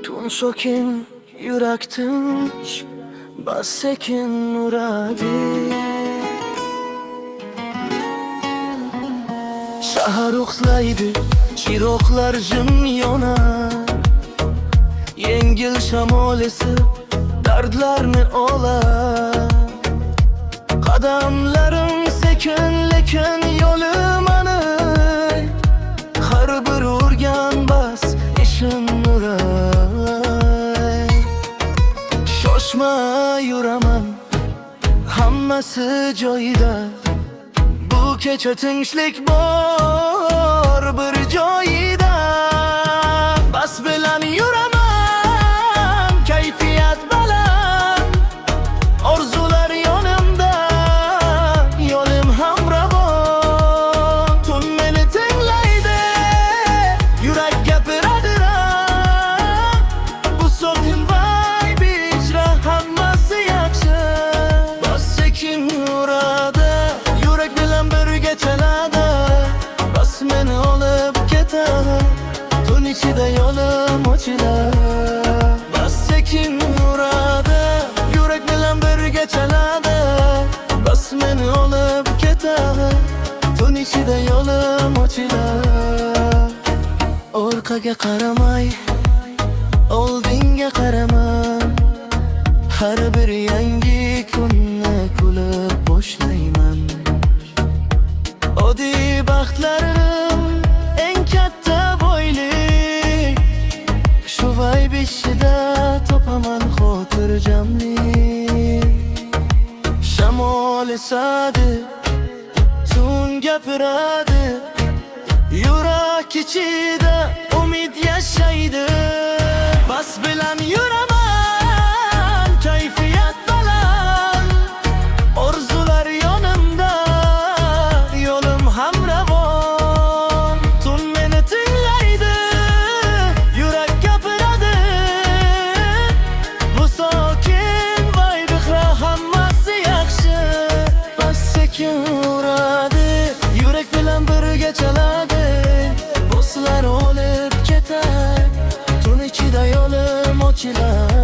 Tun sokin yurak tinch, bas sekin muradi. Shahar uxlaydi, chiroqlar jim yonar. Yengil shamol esib, dardlarni olar. Qadamlarim sekin lekin yo'lim aniq. Har bir urgan bas ishim nuray. Shoshma yuraman, hammasi joyida. Bu kecha tinchlik bor bir joyida. Bas bilan yuraman, kayfiyat baland. Orzular yonimda, yo'lim ham ravon. Tun meni tinglaydi, yurak gapiradi. Bu sokin vibe ijra, hammasi yaxshi. Bas sekin uradi, yurak bilan birga chaladi. Bas meni olib ketadi, tun ichida yo'lim ochiladi. Bas sekin uradi, yurak bilan birga chaladi. Bas meni olib ketadi, tun ichida yo'lim ochiladi. Orqaga qaramay, oldinga qaraman. Har bir yangi kunni kulib boshlayman. Oddiy baxtlarim eng katta boylik. Shu vibe ichida topaman xotirjamlik. Shamol esadi, tun gapiradi. Yurak ichida umid yashaydi. Bas bilan yuraman, kayfiyat baland. Orzular yonimda, yo'lim ham ravon. Tun meni tinglaydi, yurak gapiradi. Bu sokin vibe ixra, hammasi yaxshi. Bas sekin uradi, yurak bilan birga chaladi. Bo'slar olib ketar, tun ichida yo'lim ochiladi.